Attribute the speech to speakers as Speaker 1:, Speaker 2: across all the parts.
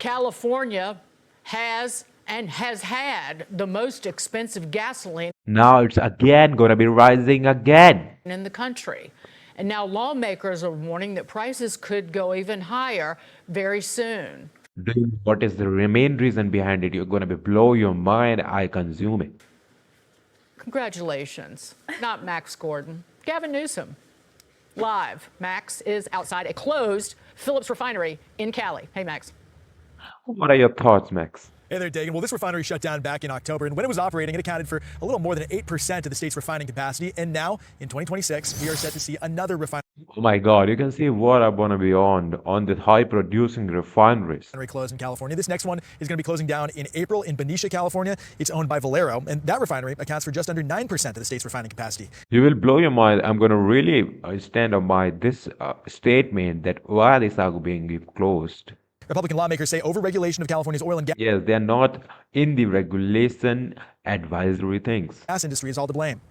Speaker 1: California has and has had the most expensive gasoline
Speaker 2: Now it's again gonna be rising again.
Speaker 1: in the country. And now lawmakers are warning that prices could go even higher very soon.
Speaker 2: What is the main reason behind it? You're gonna be blow your mind. I consume it.
Speaker 1: Congratulations. Not Max Gordon. Gavin Newsom. Live. Max is outside a closed Phillips refinery in Cali. Hey, Max.
Speaker 2: What are your thoughts, Max?
Speaker 3: Hey there, Dagan. Well, this refinery shut down back in October, and when it was operating, it accounted for a little more than 8% of the state's refining capacity. And now, in 2026, we are set to see another refinery
Speaker 2: Oh my God, you can see what I'm gonna be on the high producing refineries.
Speaker 3: close in California. This next one is going to be closing down in April in Benicia, California. It's owned by Valero, and that refinery accounts for just under 9% of the state's refining capacity.
Speaker 2: You will blow your mind. I'm gonna really stand on my this statement that why these are being closed.
Speaker 3: Republican lawmakers say overregulation of California's oil and
Speaker 2: Yes, they are not in the regulation advisory things.
Speaker 3: gas industry is all to blame.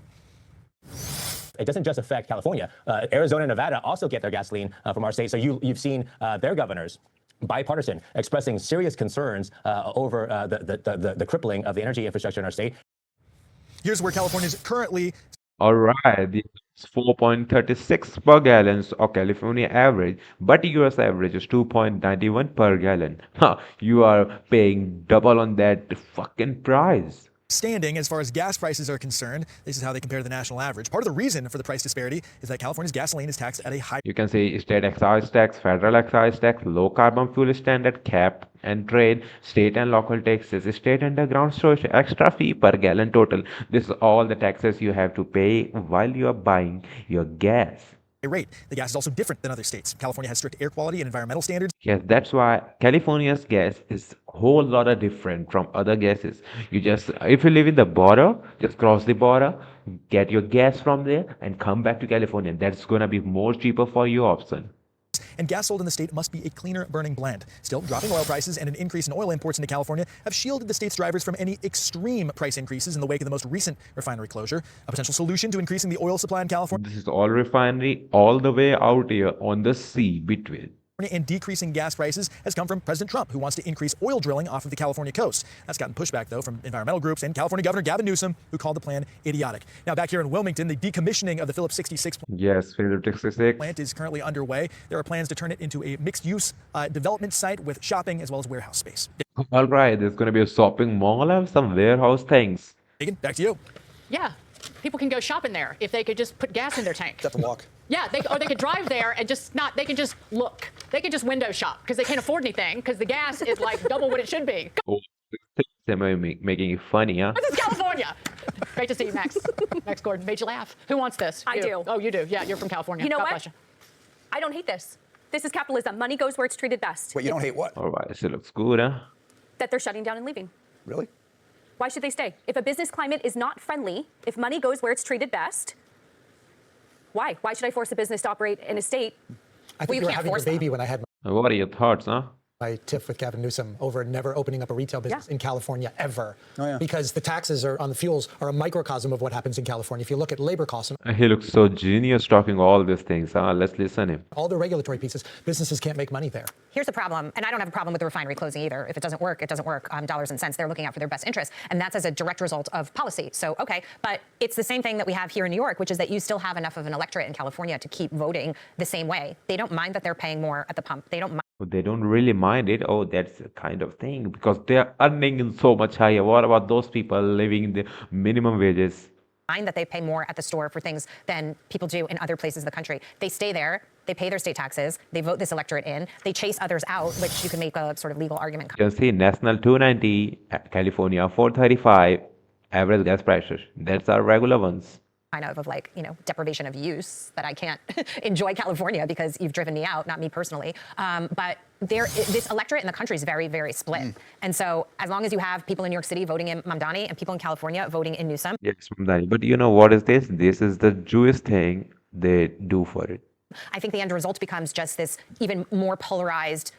Speaker 4: It doesn't just affect California. Arizona and Nevada also get their gasoline from our state. So you've seen their governors, bipartisan, expressing serious concerns over the crippling of the energy infrastructure in our state.
Speaker 3: Here's where California is currently.
Speaker 2: All right, it's 4.36 per gallon of California average, but US average is 2.91 per gallon. Huh, you are paying double on that fucking price.
Speaker 3: Standing as far as gas prices are concerned. This is how they compare to the national average. Part of the reason for the price disparity is that California's gasoline is taxed at a high.
Speaker 2: You can say state excise tax, federal excise tax, low carbon fuel standard, cap and trade, state and local taxes, state underground storage, extra fee per gallon total. This is all the taxes you have to pay while you are buying your gas.
Speaker 3: rate. The gas is also different than other states. California has strict air quality and environmental standards.
Speaker 2: Yes, that's why California's gas is a whole lot of different from other gases. You just, if you live in the border, just cross the border, get your gas from there, and come back to California. That's gonna be more cheaper for your option.
Speaker 3: And gas sold in the state must be a cleaner burning blend. Still, dropping oil prices and an increase in oil imports into California have shielded the state's drivers from any extreme price increases in the wake of the most recent refinery closure. A potential solution to increasing the oil supply in California
Speaker 2: This is all refinery all the way out here on the sea between.
Speaker 3: and decreasing gas prices has come from President Trump, who wants to increase oil drilling off of the California coast. That's gotten pushback, though, from environmental groups and California Governor Gavin Newsom, who called the plan idiotic. Now, back here in Wilmington, the decommissioning of the Phillips 66
Speaker 2: Yes, Philip 66.
Speaker 3: plant is currently underway. There are plans to turn it into a mixed-use development site with shopping as well as warehouse space.
Speaker 2: All right, there's gonna be a shopping mall and some warehouse things.
Speaker 3: Megan, back to you.
Speaker 1: Yeah, people can go shopping there if they could just put gas in their tank.
Speaker 5: Have to walk.
Speaker 1: Yeah, or they could drive there and just not, they can just look. They can just window shop because they can't afford anything because the gas is like double what it should be.
Speaker 2: Oh, making it funny, huh?
Speaker 1: This is California. Great to see you, Max. Max Gordon, made you laugh. Who wants this?
Speaker 6: I
Speaker 1: You.
Speaker 6: do.
Speaker 1: Oh, you do. Yeah, you're from California.
Speaker 6: You know
Speaker 1: God
Speaker 6: what?
Speaker 1: bless you.
Speaker 6: I don't hate this. This is capitalism. Money goes where it's treated best.
Speaker 5: Wait, you don't hate what?
Speaker 2: All right, so it looks good, huh?
Speaker 6: That they're shutting down and leaving.
Speaker 5: Really?
Speaker 6: Why should they stay? If a business climate is not friendly, if money goes where it's treated best, why? Why should I force a business to operate in a state?
Speaker 7: I
Speaker 6: Well,
Speaker 7: think
Speaker 6: you
Speaker 7: you were
Speaker 6: can't
Speaker 7: having your
Speaker 6: force them.
Speaker 7: baby when I had
Speaker 2: What are your thoughts, huh?
Speaker 7: my tiff with Gavin Newsom over never opening up a retail business
Speaker 6: Yeah.
Speaker 7: in California ever.
Speaker 5: Oh, yeah.
Speaker 7: Because the taxes are on the fuels are a microcosm of what happens in California. If you look at labor costs and
Speaker 2: He looks so genius talking all these things, huh? Let's listen him.
Speaker 7: all the regulatory pieces, businesses can't make money there.
Speaker 8: Here's the problem, and I don't have a problem with the refinery closing either. If it doesn't work, it doesn't work. Dollars and cents, they're looking out for their best interests, and that's as a direct result of policy. So, okay, but it's the same thing that we have here in New York, which is that you still have enough of an electorate in California to keep voting the same way. They don't mind that they're paying more at the pump. They don't
Speaker 2: They don't really mind it. Oh, that's a kind of thing because they're earning so much higher. What about those people living in the minimum wages?
Speaker 8: mind that they pay more at the store for things than people do in other places of the country. They stay there, they pay their state taxes, they vote this electorate in, they chase others out, which you can make a sort of legal argument.
Speaker 2: You can see National 290, California 435, average gas prices. That's our regular ones.
Speaker 8: Kind of like, you know, deprivation of use that I can't enjoy California because you've driven me out, not me personally. But this electorate in the country is very, very split. And so as long as you have people in New York City voting in Mamdani and people in California voting in Newsom.
Speaker 2: Yes, Mamdani. But you know what is this? This is the Jewish thing they do for it.
Speaker 8: I think the end result becomes just this even more polarized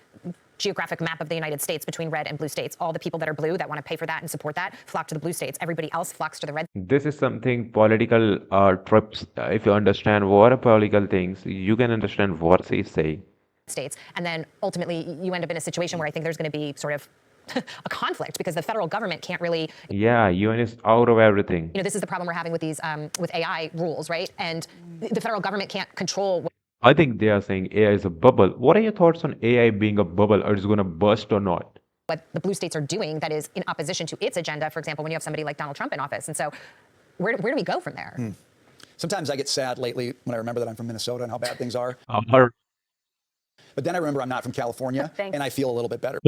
Speaker 8: geographic map of the United States between red and blue states. All the people that are blue that want to pay for that and support that flock to the blue states. Everybody else flocks to the red.
Speaker 2: This is something political trips. If you understand what are political things, you can understand what he's saying.
Speaker 8: states. And then ultimately you end up in a situation where I think there's going to be sort of a conflict because the federal government can't really.
Speaker 2: Yeah, UN is out of everything.
Speaker 8: This is the problem we're having with these with AI rules, right? And the federal government can't control.
Speaker 2: I think they are saying AI is a bubble. What are your thoughts on AI being a bubble, or is it going to burst or not?
Speaker 8: What the blue states are doing that is in opposition to its agenda, for example, when you have somebody like Donald Trump in office. And so where do we go from there?
Speaker 5: Sometimes I get sad lately when I remember that I'm from Minnesota and how bad things are. But then I remember I'm not from California, and I feel a little bit better.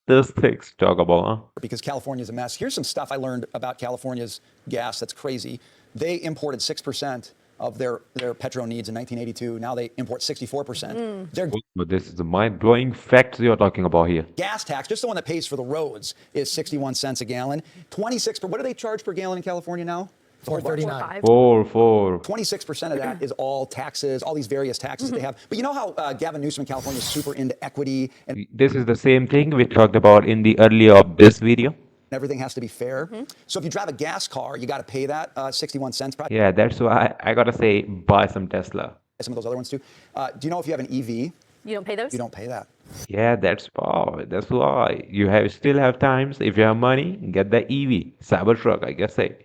Speaker 2: Those things to talk about, huh?
Speaker 5: Because California is a mess. Here's some stuff I learned about California's gas that's crazy. They imported 6% of their petro needs in 1982. Now they import 64%. Their
Speaker 2: But this is the mind-blowing facts you're talking about here.
Speaker 5: gas tax, just the one that pays for the roads, is 61 cents a gallon. 26 what do they charge per gallon in California now?
Speaker 7: $4.39.
Speaker 5: 26% of that is all taxes, all these various taxes they have. But you know how Gavin Newsom in California is super into equity and
Speaker 2: This is the same thing we talked about in the earlier of this video.
Speaker 5: everything has to be fair. So if you drive a gas car, you got to pay that 61 cents. Probably
Speaker 2: Yeah, that's why I gotta say, buy some Tesla.
Speaker 5: some of those other ones too. Do you know if you have an EV,
Speaker 6: You don't pay those?
Speaker 5: you don't pay that?
Speaker 2: Yeah, that's why you still have times. If you have money, get the EV Cybertruck, I guess. Say.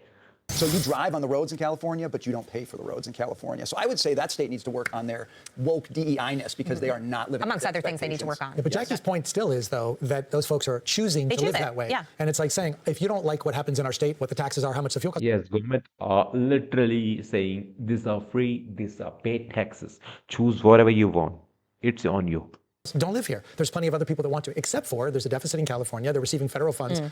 Speaker 5: So you drive on the roads in California, but you don't pay for the roads in California. So I would say that state needs to work on their woke DEI-ness because they are not living.
Speaker 8: Amongst other things they need to work on.
Speaker 7: Yeah, but Jackie's point still is, though, that those folks are choosing to live that way.
Speaker 8: Yeah.
Speaker 7: And it's like saying, if you don't like what happens in our state, what the taxes are, how much the fuel costs.
Speaker 2: Yes, government are literally saying these are free, these are paid taxes. Choose whatever you want. It's on you.
Speaker 7: Don't live here. There's plenty of other people that want to, except for there's a deficit in California. They're receiving federal funds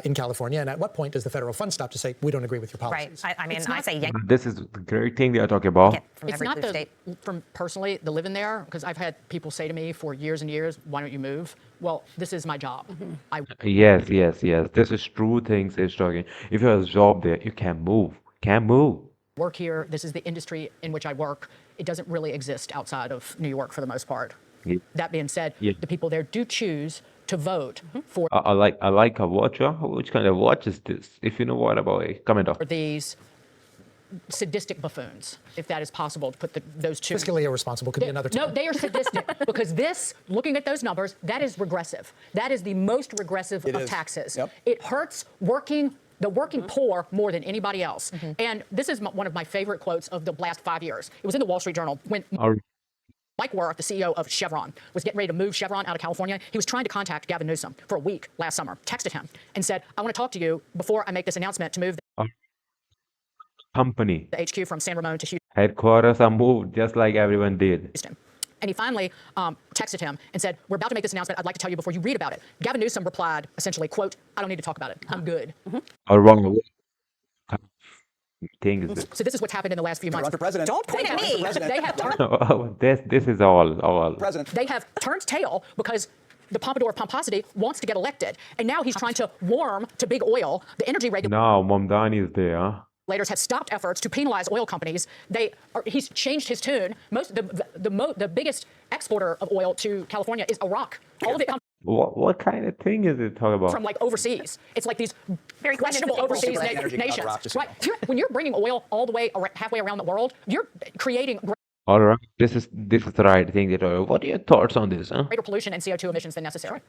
Speaker 7: in California. And at what point does the federal fund stop to say, we don't agree with your policies?
Speaker 8: Right. I mean, I say yank
Speaker 2: This is the great thing they are talking about.
Speaker 8: it from
Speaker 1: It's
Speaker 8: every
Speaker 1: not
Speaker 8: blue state.
Speaker 1: from personally the living there, because I've had people say to me for years and years, why don't you move? Well, this is my job.
Speaker 2: Yes. This is true things it's talking. If you have a job there, you can move. Can move.
Speaker 1: Work here. This is the industry in which I work. It doesn't really exist outside of New York for the most part.
Speaker 2: Yeah.
Speaker 1: That being said,
Speaker 2: Yeah.
Speaker 1: the people there do choose to vote for
Speaker 2: I like a watch. Which kind of watch is this? If you know what about it, comment on.
Speaker 1: these sadistic buffoons, if that is possible to put those two.
Speaker 7: Fiscally irresponsible could be another term.
Speaker 1: No, they are sadistic because this, looking at those numbers, that is regressive. That is the most regressive
Speaker 5: It
Speaker 1: of
Speaker 5: is.
Speaker 1: taxes.
Speaker 5: Yep.
Speaker 1: It hurts the working poor more than anybody else. And this is one of my favorite quotes of the last 5 years. It was in the Wall Street Journal when Mike Wirth, the CEO of Chevron, was getting ready to move Chevron out of California. He was trying to contact Gavin Newsom for a week last summer, texted him and said, I want to talk to you before I make this announcement to move
Speaker 2: Company
Speaker 1: the HQ from San Ramon to
Speaker 2: headquarters are moved just like everyone did.
Speaker 1: Houston. And he finally texted him and said, we're about to make this announcement. I'd like to tell you before you read about it. Gavin Newsom replied, essentially, quote, I don't need to talk about it. I'm good.
Speaker 2: Or wrong thing is this?
Speaker 1: So this is what's happened in the last few months.
Speaker 5: Run for president.
Speaker 8: Don't point at me.
Speaker 1: They have turned,
Speaker 2: Oh, this is all.
Speaker 5: President.
Speaker 1: they have turned tail because the Pompadour pomposity wants to get elected. And now he's trying to warm to big oil. The energy
Speaker 2: Now Mamdani is there, huh?
Speaker 1: regulators have stopped efforts to penalize oil companies. He's changed his tune. The biggest exporter of oil to California is Iraq. All of it comes
Speaker 2: What kind of thing is it talking about?
Speaker 1: from like overseas. It's like these
Speaker 6: Very
Speaker 1: questionable
Speaker 6: clandestine.
Speaker 1: overseas
Speaker 5: Energy out of
Speaker 1: nations.
Speaker 5: Iraq, just
Speaker 1: Right? When you're bringing oil all the way halfway around the world, you're creating
Speaker 2: All right, this is the right thing. What are your thoughts on this, huh?
Speaker 1: greater pollution and CO2 emissions than necessary.